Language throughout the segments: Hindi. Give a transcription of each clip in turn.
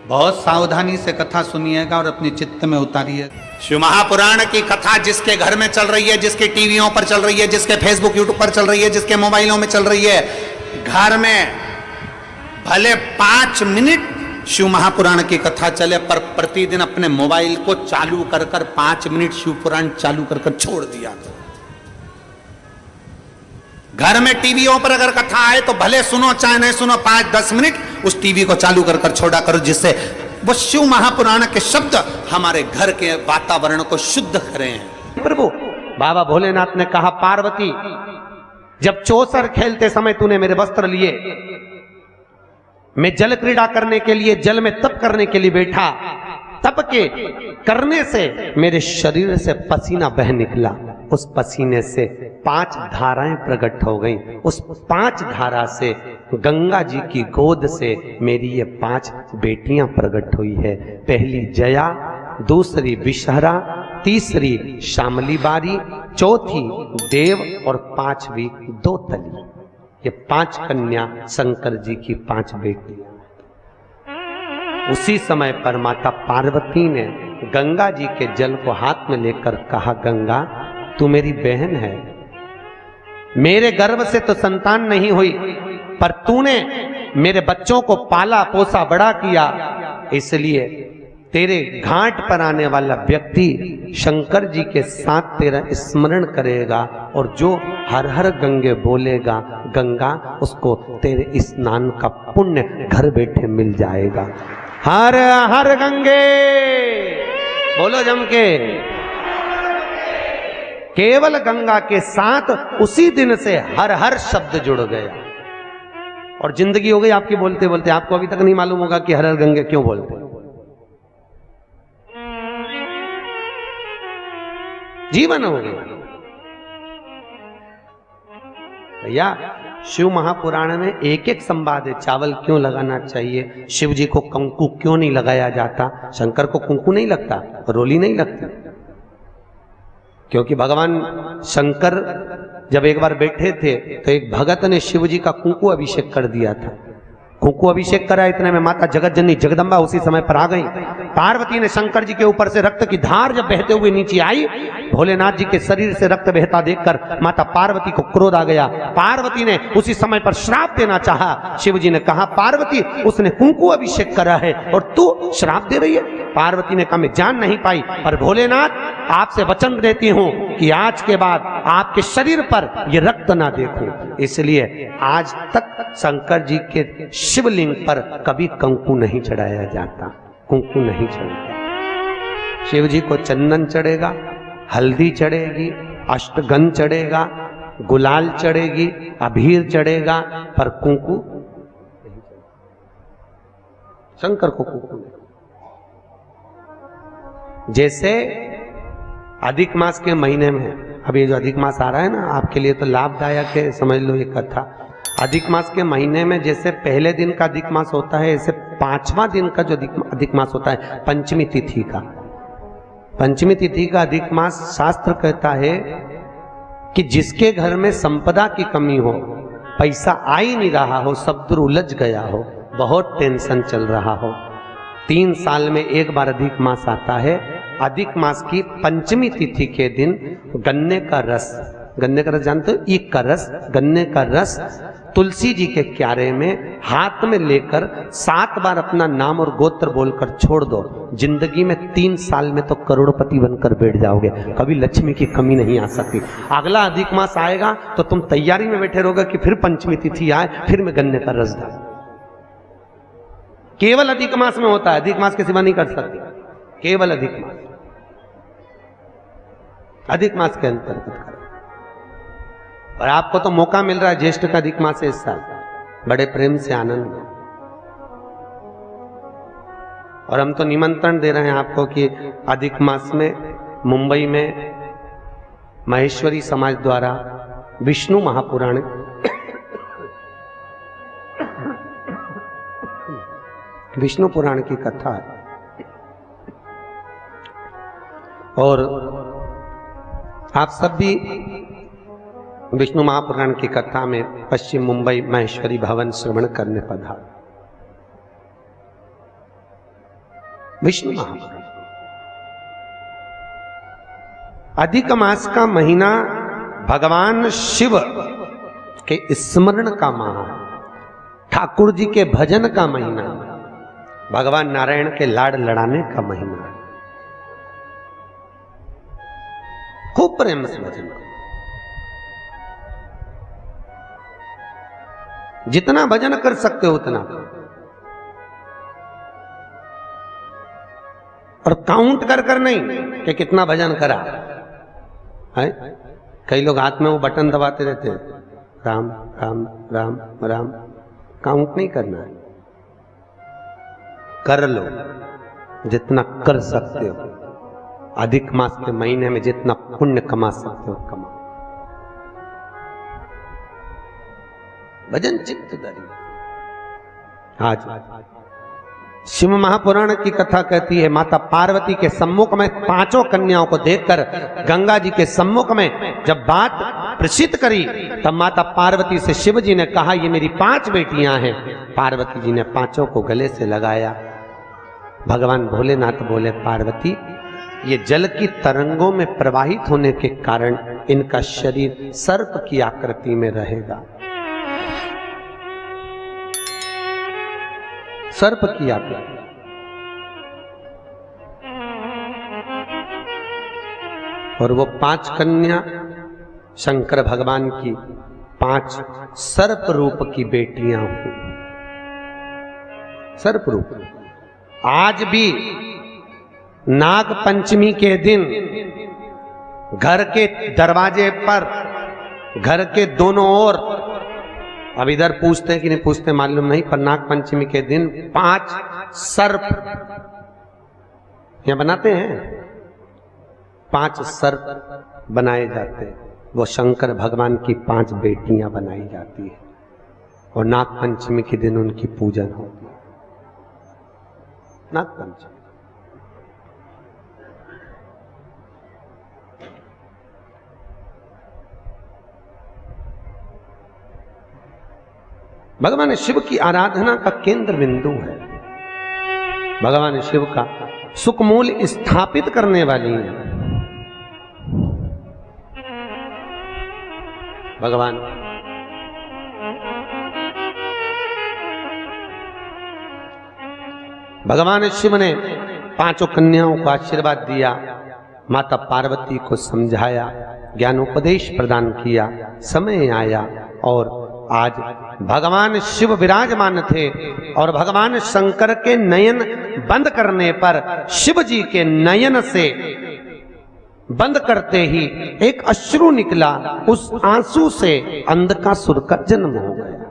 बहुत सावधानी से कथा सुनिएगा और अपने चित्त में उतारिए। शिव महापुराण की कथा जिसके घर में चल रही है, जिसके टीवियों पर चल रही है, जिसके फेसबुक यूट्यूब पर चल रही है, जिसके मोबाइलों में चल रही है, घर में भले 5 मिनट शिव महापुराण की कथा चले, पर प्रतिदिन अपने मोबाइल को चालू कर 5 मिनट शिव पुराण चालू कर छोड़ दिया। घर में टीवियों पर अगर कथा आए तो भले सुनो चाहे नहीं सुनो, 5-10 मिनट उस टीवी को चालू कर छोड़ा करो, जिससे वो शिव महापुराण के शब्द हमारे घर के वातावरण को शुद्ध करें। प्रभु बाबा भोलेनाथ ने कहा, पार्वती जब चौसर खेलते समय तूने मेरे वस्त्र लिए, मैं जल क्रीड़ा करने के लिए जल में तप करने के लिए बैठा, तप के करने से मेरे शरीर से पसीना बह निकला, उस पसीने से 5 धाराएं प्रकट हो गईं। उस 5 धारा से गंगा जी की गोद से मेरी ये 5 बेटियां प्रकट हुई है। पहली जया, दूसरी विषहरा, तीसरी शामली बारी, चौथी देव और 5वीं दोतली। ये 5 कन्या शंकर जी की 5 बेटियां। उसी समय पर माता पार्वती ने गंगा जी के जल को हाथ में लेकर कहा, गंगा तू मेरी बहन है, मेरे गर्भ से तो संतान नहीं हुई, पर तूने मेरे बच्चों को पाला पोसा बड़ा किया, इसलिए तेरे घाट पर आने वाला व्यक्ति शंकर जी के साथ तेरा स्मरण करेगा और जो हर हर गंगे बोलेगा, गंगा उसको तेरे स्नान का पुण्य घर बैठे मिल जाएगा। हर हर गंगे बोलो जम के। केवल गंगा के साथ उसी दिन से हर हर शब्द जुड़ गया और जिंदगी हो गई आपकी बोलते बोलते। आपको अभी तक नहीं मालूम होगा कि हर हर गंगे क्यों बोलते। जीवन हो गया भैया। शिव महापुराण में एक एक संवाद है। चावल क्यों लगाना चाहिए, शिव जी को कंकु क्यों नहीं लगाया जाता, शंकर को कुंकू नहीं लगता, रोली नहीं लगती, क्योंकि भगवान शंकर जब एक बार बैठे थे तो एक भगत ने शिव जी का कुंकू अभिषेक कर दिया था। कुंकू अभिषेक करा, इतने में माता जगत जननी जगदम्बा उसी समय पर आ गई। पार्वती ने शंकर जी के ऊपर से रक्त की धार जब बहते हुए नीचे आई, भोलेनाथ जी के शरीर से रक्त बहता देखकर माता पार्वती को क्रोध आ गया। पार्वती ने उसी समय पर श्राप देना चाहा। शिव जी ने कहा, पार्वती उसने कुंकू अभिषेक करा है और तू श्राप दे रही है। पार्वती ने कहा, मैं जान नहीं पाई, पर भोलेनाथ आपसे वचन देती हूं कि आज के बाद आपके शरीर पर यह रक्त ना देखूं। इसलिए आज तक शंकर जी के शिवलिंग पर कभी कंकु नहीं चढ़ाया जाता, कुंकू नहीं चढ़ाया। शिव जी को चंदन चढ़ेगा, हल्दी चढ़ेगी, अष्टगंध चढ़ेगा, गुलाल चढ़ेगी, अबीर चढ़ेगा, पर कुंकू शंकर को कुंकू नहीं। जैसे अधिक मास के महीने में, अब ये जो अधिक मास आ रहा है ना, आपके लिए तो लाभदायक है, समझ लो ये कथा। अधिक मास के महीने में जैसे पहले दिन का अधिक मास होता है, ऐसे 5वां दिन का जो अधिक मास होता है, पंचमी तिथि का, पंचमी तिथि का अधिक मास, शास्त्र कहता है कि जिसके घर में संपदा की कमी हो, पैसा आ ही नहीं रहा हो, सब दूर उलझ गया हो, बहुत टेंशन चल रहा हो, 3 साल में एक बार अधिक मास आता है। अधिक मास की पंचमी तिथि के दिन गन्ने का रस, गन्ने का रस जानते हो, ईख का रस, गन्ने का रस तुलसी जी के क्यारे में हाथ में लेकर 7 बार अपना नाम और गोत्र बोलकर छोड़ दो। जिंदगी में 3 साल में तो करोड़पति बनकर बैठ जाओगे, कभी लक्ष्मी की कमी नहीं आ सकती। अगला अधिक मास आएगा तो तुम तैयारी में बैठे रहोगे कि फिर पंचमी तिथि आए, फिर मैं गन्ने का रस डाल। केवल अधिक मास में होता है, अधिक मास के सिवा नहीं कर सकते, केवल अधिक मास, अधिक मास के अंतर्गत करें। और आपको तो मौका मिल रहा है, ज्येष्ठ का अधिक मास है इस साल, बड़े प्रेम से आनंद में। और हम तो निमंत्रण दे रहे हैं आपको कि अधिक मास में मुंबई में महेश्वरी समाज द्वारा विष्णु महापुराण विष्णु पुराण की कथा है और आप सब भी विष्णु महापुराण की कथा में पश्चिम मुंबई महेश्वरी भवन श्रवण करने पधार। विष्णु महापुराण। अधिक मास का महीना भगवान शिव के स्मरण का माह, ठाकुर जी के भजन का महीना, भगवान नारायण के लाड़ लड़ाने का महीना। खूब प्रेम से भजन करो, जितना भजन कर सकते हो उतना, और काउंट कर कर नहीं कि कितना भजन करा है। कई लोग हाथ में वो बटन दबाते रहते हैं, राम राम राम राम, काउंट नहीं करना है, कर लो जितना कर सकते हो। अधिक मास के महीने में जितना पुण्य कमा सकते हो कमाओ। भजन चित्त धरी। आज शिव महापुराण की कथा कहती है, माता पार्वती के सम्मुख में पांचों कन्याओं को देखकर गंगा जी के सम्मुख में जब बात प्रसिद्ध करी, तब माता पार्वती से शिव जी ने कहा, ये मेरी 5 बेटियां हैं। पार्वती जी ने पांचों को गले से लगाया। भगवान भोलेनाथ बोले, पार्वती, ये जल की तरंगों में प्रवाहित होने के कारण इनका शरीर सर्प की आकृति में रहेगा। सर्प की आकृति। और वो 5 कन्या शंकर भगवान की 5 सर्प रूप की बेटियां हुई। सर्प रूप। आज भी नाग पंचमी के दिन घर के दरवाजे पर, घर के दोनों ओर, अब इधर पूछते हैं कि नहीं पूछते मालूम नहीं, पर नाग पंचमी के दिन 5 सर्प यहां बनाते हैं। 5 सर्प बनाए जाते हैं। वो शंकर भगवान की 5 बेटियां बनाई जाती है और नाग पंचमी के दिन उनकी पूजन होती है। नाग पंचमी। भगवान शिव की आराधना का केंद्र बिंदु है। भगवान शिव का सुखमूल स्थापित करने वाली है। भगवान भगवान शिव ने 5 कन्याओं को आशीर्वाद दिया, माता पार्वती को समझाया, ज्ञानोपदेश प्रदान किया। समय आया और आज भगवान शिव विराजमान थे और भगवान शंकर के नयन बंद करने पर शिव जी के नयन से बंद करते ही एक अश्रु निकला। उस आंसू से अंधकासुर का जन्म हो गया।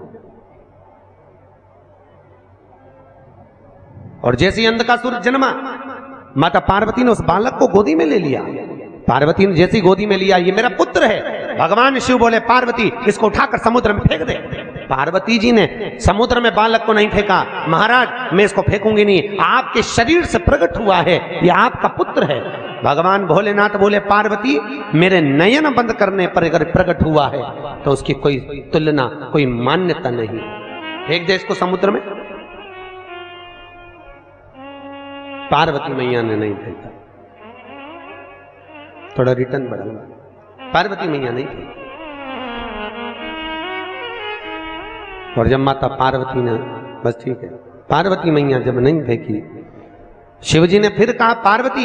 और जैसे ही अंधकासुर जन्मा, माता पार्वती ने उस बालक को गोदी में ले लिया। पार्वती ने जैसी गोदी में लिया, ये मेरा पुत्र है। भगवान शिव बोले, पार्वती इसको उठाकर समुद्र में फेंक दे। पार्वती जी ने समुद्र में बालक को नहीं फेंका। महाराज मैं इसको फेंकूंगी नहीं, आपके शरीर से प्रकट हुआ है, ये आपका पुत्र है। भगवान भोलेनाथ बोले, पार्वती मेरे नयन बंद करने पर अगर प्रकट हुआ है तो उसकी कोई तुलना, कोई मान्यता नहीं। फेंक दे इसको समुद्र में। पार्वती मैया ने नहीं फेंका। थोड़ा रिटर्न बढ़ाऊंगा। पार्वती मैया नहीं फेंकी। और जब माता पार्वती ने, बस ठीक है, पार्वती मैया जब नहीं फेंकी, शिवजी ने फिर कहा, पार्वती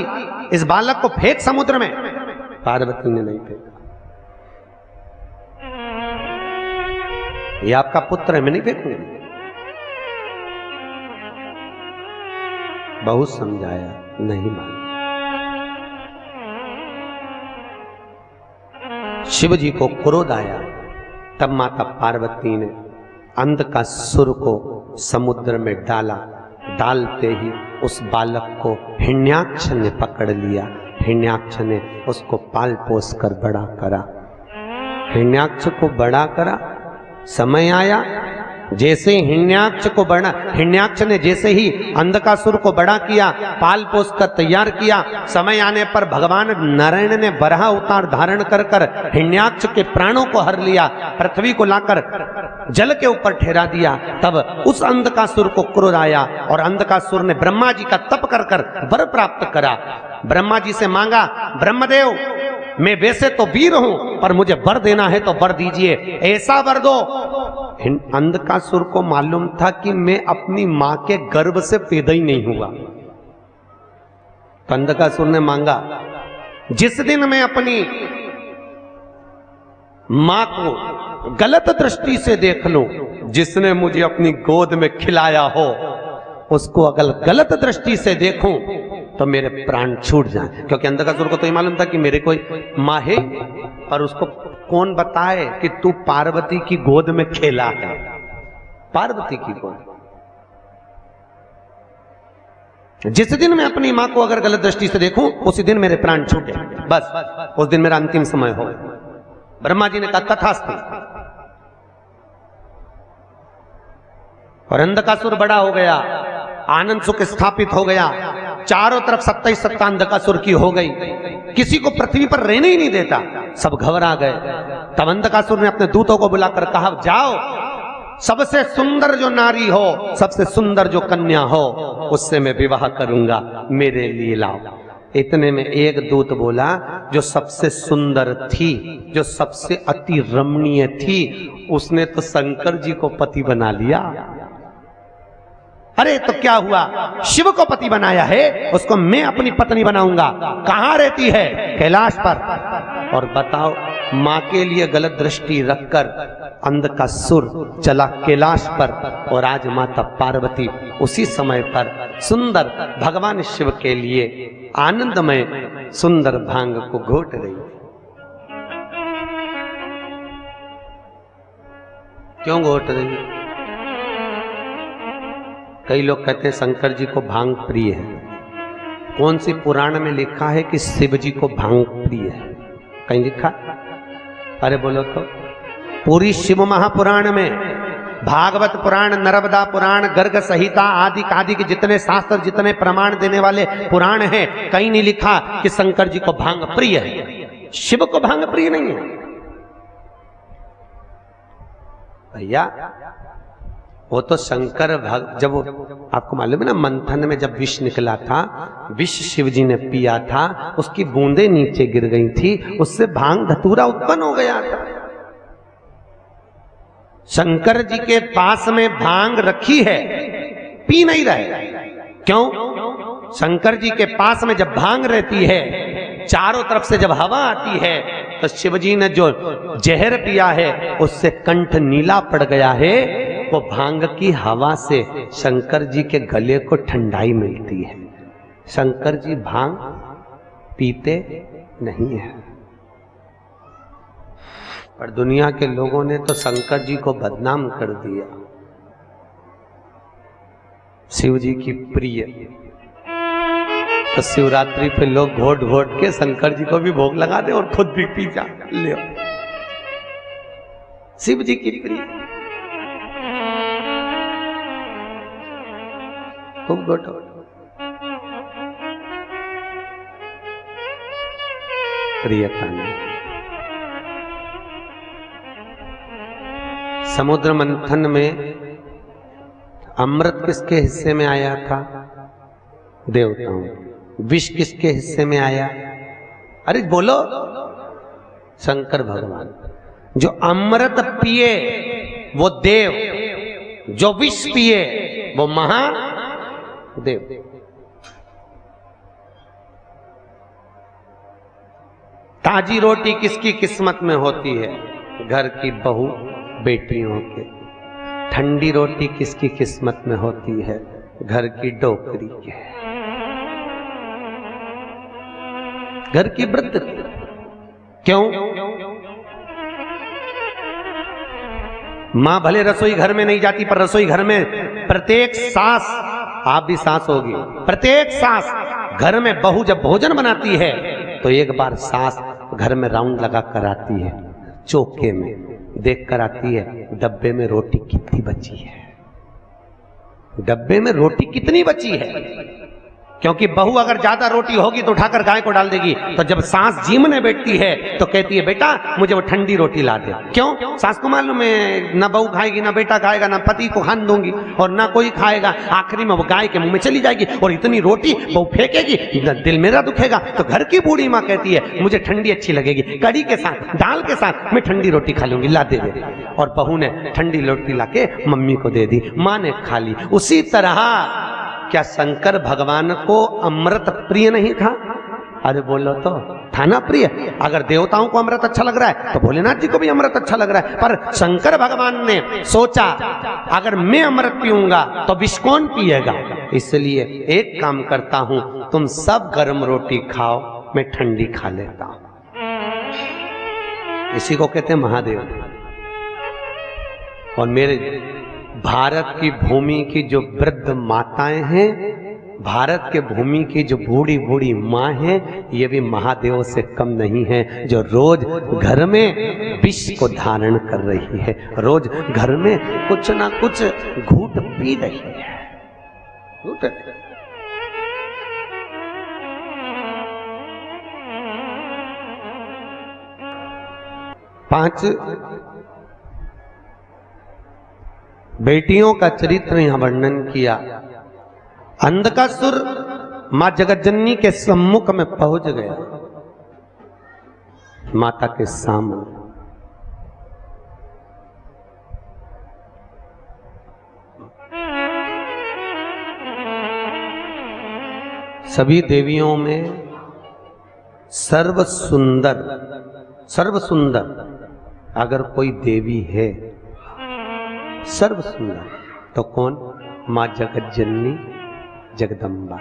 इस बालक को फेंक समुद्र में। पार्वती ने नहीं फेंका। ये आपका पुत्र है, मैं नहीं फेंकूंगी। बहुत समझाया, नहीं माना। शिव जी को क्रोध आया। तब माता पार्वती ने अंधकासुर को समुद्र में डाला। डालते ही उस बालक को हिरण्याक्ष ने पकड़ लिया। हिरण्याक्ष ने उसको पाल पोस कर बड़ा करा। हिरण्याक्ष को बड़ा करा। समय आया, जैसे हिरण्याक्ष ने जैसे ही अंधकासुर को बड़ा किया, पाल पोस कर तैयार किया, समय आने पर भगवान नारायण ने बराह अवतार धारण कर हिरण्याक्ष के प्राणों को हर लिया, पृथ्वी को लाकर जल के ऊपर ठहरा दिया। तब उस अंधकासुर को क्रोध आया और अंधकासुर ने ब्रह्मा जी का तप कर वर प्राप्त करा। ब्रह्मा जी से मांगा, ब्रह्मदेव मैं वैसे तो वीर हूं पर मुझे वर देना है तो वर दीजिए, ऐसा वर दो। अंधकासुर को मालूम था कि मैं अपनी मां के गर्भ से पैदा ही नहीं हुआ। तो अंधकासुर ने मांगा, जिस दिन मैं अपनी मां को गलत दृष्टि से देख लूं, जिसने मुझे अपनी गोद में खिलाया हो उसको अगर गलत दृष्टि से देखूं तो मेरे प्राण छूट जाए। क्योंकि अंधकासुर को तो ये मालूम था कि मेरे कोई मां है, और उसको कौन बताए कि तू पार्वती की गोद में खेला है। पार्वती की गोद, जिस दिन मैं अपनी मां को अगर गलत दृष्टि से देखूं उसी दिन मेरे प्राण छूटे, बस उस दिन मेरा अंतिम समय हो। ब्रह्मा जी ने कहा तथास्तु। और अंधकासुर बड़ा हो गया, आनंद सुख स्थापित हो गया, चारों तरफ सत्ता ही सत्ता अंधकासुर की हो गई, किसी को पृथ्वी पर रहने ही नहीं देता, सब घबरा गए। तब अंधकासुर ने अपने दूतों को बुलाकर कहा, जाओ सबसे सुंदर जो नारी हो, सबसे सुंदर जो कन्या हो, उससे मैं विवाह करूंगा, मेरे लिए लाओ। इतने में एक दूत बोला, जो सबसे सुंदर थी, जो सबसे अति रमणीय थी, उसने तो शंकर जी को पति बना लिया। अरे तो क्या हुआ, शिव को पति बनाया है, उसको मैं अपनी पत्नी बनाऊंगा। कहां रहती है? कैलाश पर। और बताओ, मां के लिए गलत दृष्टि रखकर अंधकासुर चला कैलाश पर, और आज माता पार्वती उसी समय पर सुंदर भगवान शिव के लिए आनंदमय सुंदर भांग को घोट रही। क्यों घोट रही? कई लोग कहते हैं शंकर जी को भांग प्रिय है। कौन सी पुराण में लिखा है कि शिव जी को भांग प्रिय है? कहीं लिखा? अरे बोलो तो। पूरी शिव महापुराण में, भागवत पुराण, नर्मदा पुराण, गर्ग संहिता आदि आदि के जितने शास्त्र, जितने प्रमाण देने वाले पुराण हैं, कहीं नहीं लिखा कि शंकर जी को भांग प्रिय है। शिव को भांग प्रिय नहीं है भैया। वो तो शंकर जब आपको मालूम है ना, मंथन में जब विष निकला था, विष शिव जी ने पिया था, उसकी बूंदें नीचे गिर गई थी, उससे भांग धतूरा उत्पन्न हो गया था। शंकर जी के पास में भांग रखी है, पी नहीं रहे। क्यों? शंकर जी के पास में जब भांग रहती है, चारों तरफ से जब हवा आती है, तो शिव जी ने जो जहर पिया है उससे कंठ नीला पड़ गया है। वो भांग की हवा से शंकर जी के गले को ठंडाई मिलती है। शंकर जी भांग पीते नहीं है, पर दुनिया के लोगों ने तो शंकर जी को बदनाम कर दिया। शिव जी की प्रिय, तो शिवरात्रि पे लोग घोट घोट के शंकर जी को भी भोग लगा दे और खुद भी पी जा ले। शिव जी की प्रिय, खूब घोटो। प्रियता ने समुद्र मंथन में अमृत किसके हिस्से में आया था? देवताओं। विष किसके हिस्से में आया? अरे बोलो, शंकर भगवान। जो अमृत पिए वो देव, जो विष पिए वो महादेव। ताजी रोटी किसकी किस्मत में होती है? घर की बहू बेटियों के। ठंडी रोटी किसकी किस्मत में होती है? घर की डोकरी के, घर की वृद्ध की। क्यों? मां भले रसोई घर में नहीं जाती, पर रसोई घर में प्रत्येक सांस, आप भी सांस होगी, प्रत्येक सांस घर में बहू जब भोजन बनाती है तो एक बार सांस घर में राउंड लगा कर आती है, चौके में देख कर आती है डब्बे में रोटी कितनी बची है, डब्बे में रोटी कितनी बची है। क्योंकि बहू अगर ज्यादा रोटी होगी तो उठाकर गाय को डाल देगी, तो जब सास जीमने बैठती है तो कहती है बेटा मुझे वो ठंडी रोटी ला दे। क्यों? सास को मालूम है ना बहू खाएगी, ना बेटा खाएगा, ना पति को खान दूंगी और ना कोई खाएगा, आखिरी में वो गाय के मुंह में चली जाएगी और इतनी रोटी बहू फेंकेगी, दिल मेरा दुखेगा। तो घर की बूढ़ी माँ कहती है मुझे ठंडी अच्छी लगेगी, कड़ी के साथ दाल के साथ मैं ठंडी रोटी खा लूंगी, ला दे दे। और बहू ने ठंडी रोटी लाके मम्मी को दे दी, माँ ने खा ली। उसी तरह क्या शंकर भगवान को अमृत प्रिय नहीं था? अरे बोलो तो था ना प्रिय। अगर देवताओं को अमृत अच्छा लग रहा है तो भोलेनाथ जी को भी अमृत अच्छा लग रहा है, पर शंकर भगवान ने सोचा अगर मैं अमृत पीऊंगा तो विष कौन पिएगा, इसलिए एक काम करता हूं, तुम सब गर्म रोटी खाओ, मैं ठंडी खा लेता हूं। इसी को कहते हैं महादेव। और मेरे भारत की भूमि की जो वृद्ध माताएं हैं, भारत के भूमि की जो बूढ़ी बूढ़ी माँ है, ये भी महादेव से कम नहीं है, जो रोज घर में विष को धारण कर रही है, रोज घर में कुछ ना कुछ घूंट पी रही है। घूंट 5 बेटियों का चरित्र यहां वर्णन किया। अंधकासुर मां जगतजननी के सम्मुख में पहुंच गया, माता के सामने। सभी देवियों में सर्व सुंदर अगर कोई देवी है, सर्व सुंदर, तो कौन? मां जगतजननी जगदम्बा।